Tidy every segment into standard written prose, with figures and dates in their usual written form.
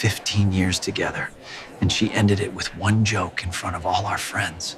15 years together, and she ended it with one joke in front of all our friends.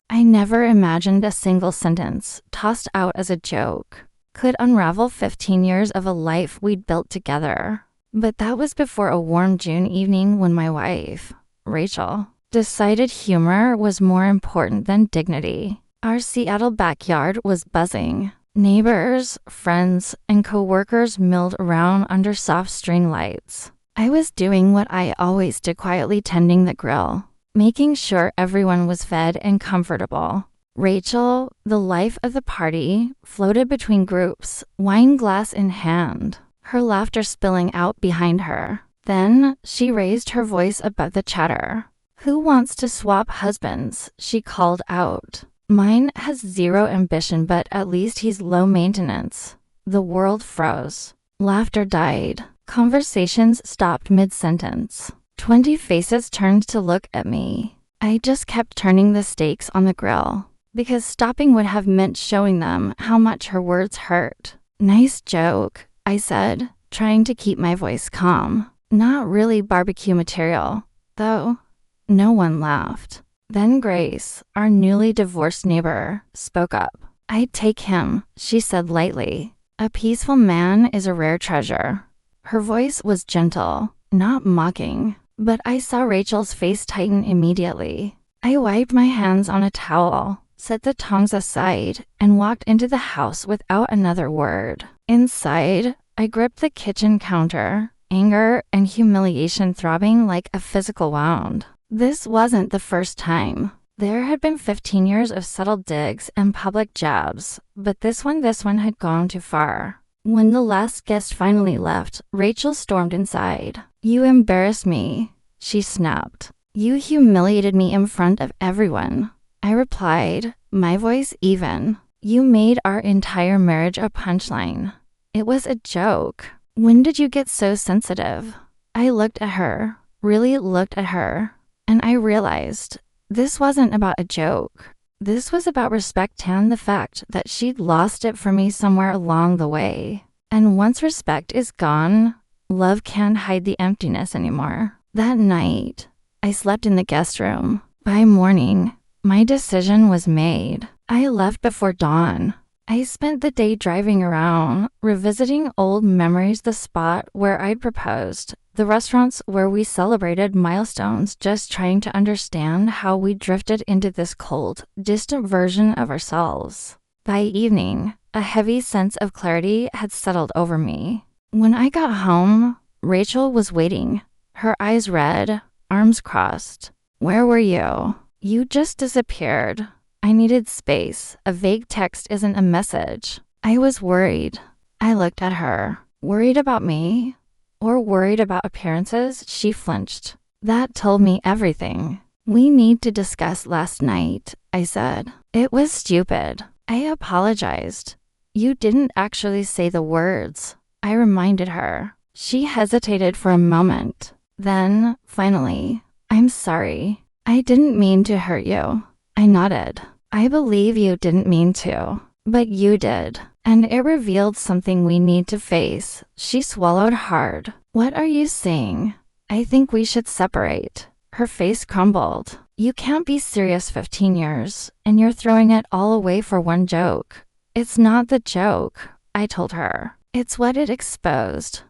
I never imagined a single sentence, tossed out as a joke, could unravel 15 years of a life we'd built together. But that was before a warm June evening when my wife, Rachel, decided humor was more important than dignity. Our Seattle backyard was buzzing. Neighbors, friends, and coworkers milled around under soft string lights. I was doing what I always did, quietly tending the grill, making sure everyone was fed and comfortable. Rachel, the life of the party, floated between groups, wine glass in hand, her laughter spilling out behind her. Then she raised her voice above the chatter. "Who wants to swap husbands?" she called out. "Mine has zero ambition, but at least he's low maintenance." The world froze. Laughter died. Conversations stopped mid-sentence. 20 faces turned to look at me. I just kept turning the steaks on the grill, because stopping would have meant showing them how much her words hurt. "Nice joke," I said, trying to keep my voice calm. "Not really barbecue material, though." No one laughed. Then Grace, our newly divorced neighbor, spoke up. "I'd take him," she said lightly. "A peaceful man is a rare treasure." Her voice was gentle, not mocking, but I saw Rachel's face tighten immediately. I wiped my hands on a towel, set the tongs aside, and walked into the house without another word. Inside, I gripped the kitchen counter, anger and humiliation throbbing like a physical wound. This wasn't the first time. There had been 15 years of subtle digs and public jabs, but this one had gone too far. When the last guest finally left, Rachel stormed inside. "You embarrassed me," she snapped. "You humiliated me in front of everyone." I replied, my voice even. "You made our entire marriage a punchline." "It was a joke." "When did you get so sensitive?" I looked at her, really looked at her, and I realized this wasn't about a joke. This was about respect and the fact that she'd lost it for me somewhere along the way. And once respect is gone, love can't hide the emptiness anymore. That night, I slept in the guest room. By morning, my decision was made. I left before dawn. I spent the day driving around, revisiting old memories, the spot where I'd proposed, the restaurants where we celebrated milestones, just trying to understand how we drifted into this cold, distant version of ourselves. By evening, a heavy sense of clarity had settled over me. When I got home, Rachel was waiting, her eyes red, arms crossed. "Where were you? You just disappeared." I needed space. A vague text isn't a message. I was worried. I looked at her. Worried about me? Or worried about appearances? She flinched. "That told me everything." "We need to discuss last night," I said. "It was stupid." I apologized. "You didn't actually say the words," I reminded her. She hesitated for a moment. Then, finally, "I'm sorry. I didn't mean to hurt you." I nodded. "I believe you didn't mean to, but you did. And it revealed something we need to face." She swallowed hard. "What are you saying?" "I think we should separate." Her face crumbled. "You can't be serious 15 years, and you're throwing it all away for one joke." "It's not the joke," I told her. "It's what it exposed."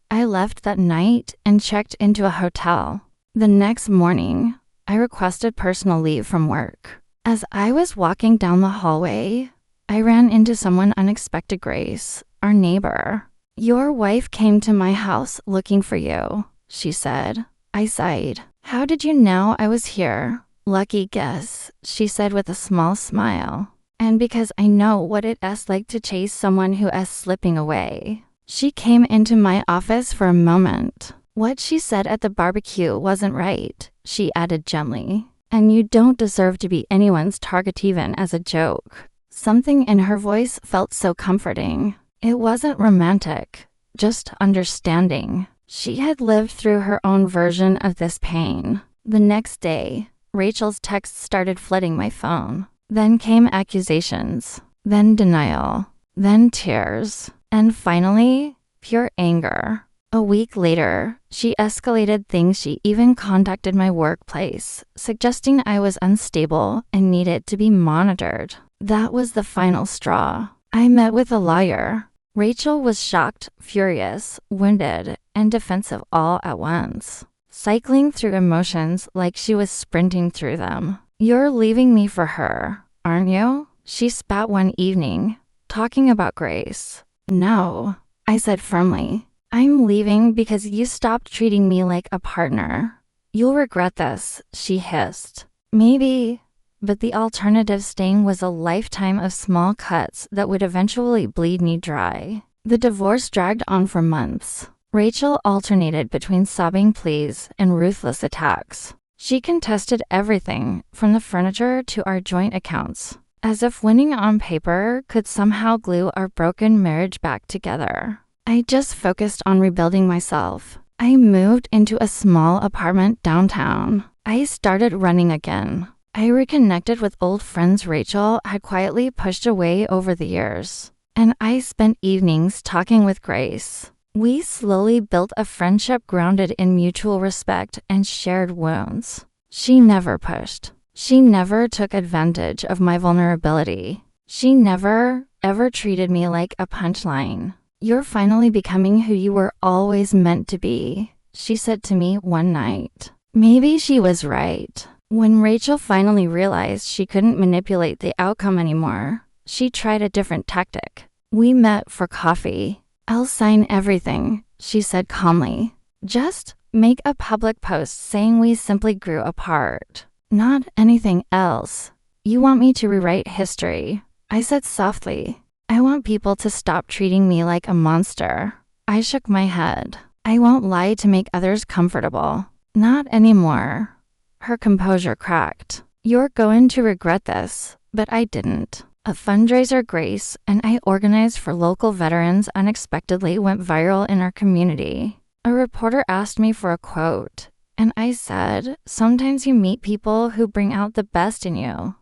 I left that night and checked into a hotel. The next morning, I requested personal leave from work. As I was walking down the hallway, I ran into someone unexpected. Grace, our neighbor. "Your wife came to my house looking for you," she said. I sighed. "How did you know I was here?" "Lucky guess," she said with a small smile. "And because I know what it's like to chase someone who is slipping away." She came into my office for a moment. "What she said at the barbecue wasn't right," she added gently. "And you don't deserve to be anyone's target even as a joke." Something in her voice felt so comforting. It wasn't romantic, just understanding. She had lived through her own version of this pain. The next day, Rachel's texts started flooding my phone. Then came accusations, then denial, then tears. And finally, Pure anger. A week later, she escalated things. She even contacted my workplace, suggesting I was unstable and needed to be monitored. That was the final straw. I met with a lawyer. Rachel was shocked, furious, wounded, and defensive all at once, cycling through emotions like she was sprinting through them. "You're leaving me for her, aren't you?" she spat one evening, talking about Grace. "No," I said firmly. "I'm leaving because you stopped treating me like a partner." "You'll regret this," she hissed. "Maybe, but the alternative staying was a lifetime of small cuts that would eventually bleed me dry." The divorce dragged on for months. Rachel alternated between sobbing pleas and ruthless attacks. She contested everything, from the furniture to our joint accounts, as if winning on paper could somehow glue our broken marriage back together. I just focused on rebuilding myself. I moved into a small apartment downtown. I started running again. I reconnected with old friends Rachel had quietly pushed away over the years. And I spent evenings talking with Grace. We slowly built a friendship grounded in mutual respect and shared wounds. She never pushed. She never took advantage of my vulnerability. She never, ever treated me like a punchline. "You're finally becoming who you were always meant to be," she said to me one night. Maybe she was right. When Rachel finally realized she couldn't manipulate the outcome anymore, she tried a different tactic. We met for coffee. "I'll sign everything," she said calmly. "Just make a public post saying we simply grew apart. Not anything else." "You want me to rewrite history?" I said softly. "I want people to stop treating me like a monster." I shook my head. "I won't lie to make others comfortable. Not anymore." Her composure cracked. "You're going to regret this," but I didn't. A fundraiser Grace and I organized for local veterans unexpectedly went viral in our community. A reporter asked me for a quote, and I said, "Sometimes you meet people who bring out the best in you."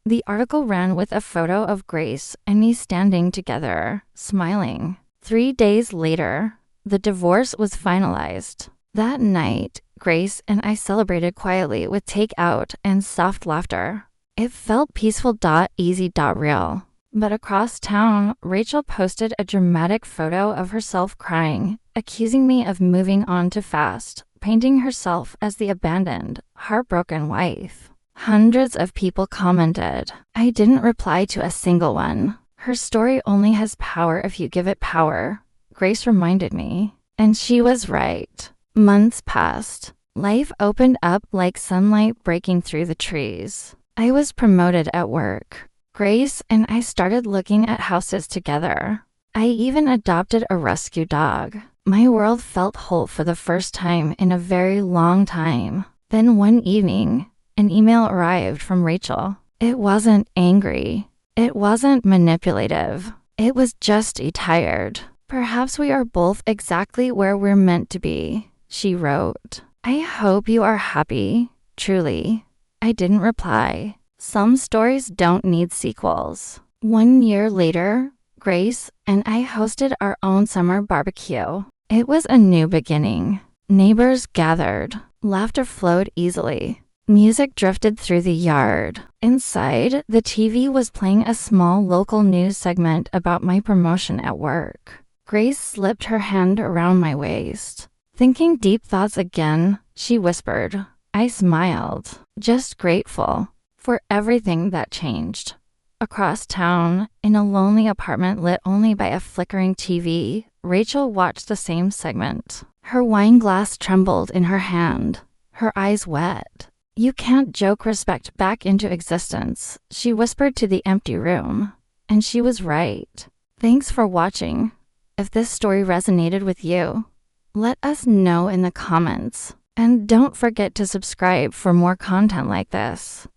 The article ran with a photo of Grace and me standing together, smiling. 3 days later, the divorce was finalized. That night, Grace and I celebrated quietly with takeout and soft laughter. It felt peaceful. Easy. Real. But across town, Rachel posted a dramatic photo of herself crying, accusing me of moving on too fast, painting herself as the abandoned, heartbroken wife. Hundreds of people commented. I didn't reply to a single one. "Her story only has power if you give it power," Grace reminded me. And she was right. Months passed. Life opened up like sunlight breaking through the trees. I was promoted at work. Grace and I started looking at houses together. I even adopted a rescue dog. My world felt whole for the first time in a very long time. Then one evening, an email arrived from Rachel. It wasn't angry. It wasn't manipulative. It was just tired. "Perhaps we are both exactly where we're meant to be," she wrote. "I hope you are happy, truly." I didn't reply. Some stories don't need sequels. 1 year later, Grace and I hosted our own summer barbecue. It was a new beginning. Neighbors gathered. Laughter flowed easily. Music drifted through the yard. Inside, the TV was playing a small local news segment about my promotion at work. Grace slipped her hand around my waist. Thinking deep thoughts again, she whispered. I smiled, just grateful for everything that changed. Across town, in a lonely apartment lit only by a flickering TV, Rachel watched the same segment. Her wine glass trembled in her hand, her eyes wet. "You can't joke respect back into existence," she whispered to the empty room. And she was right. Thanks for watching. If this story resonated with you, let us know in the comments. And don't forget to subscribe for more content like this.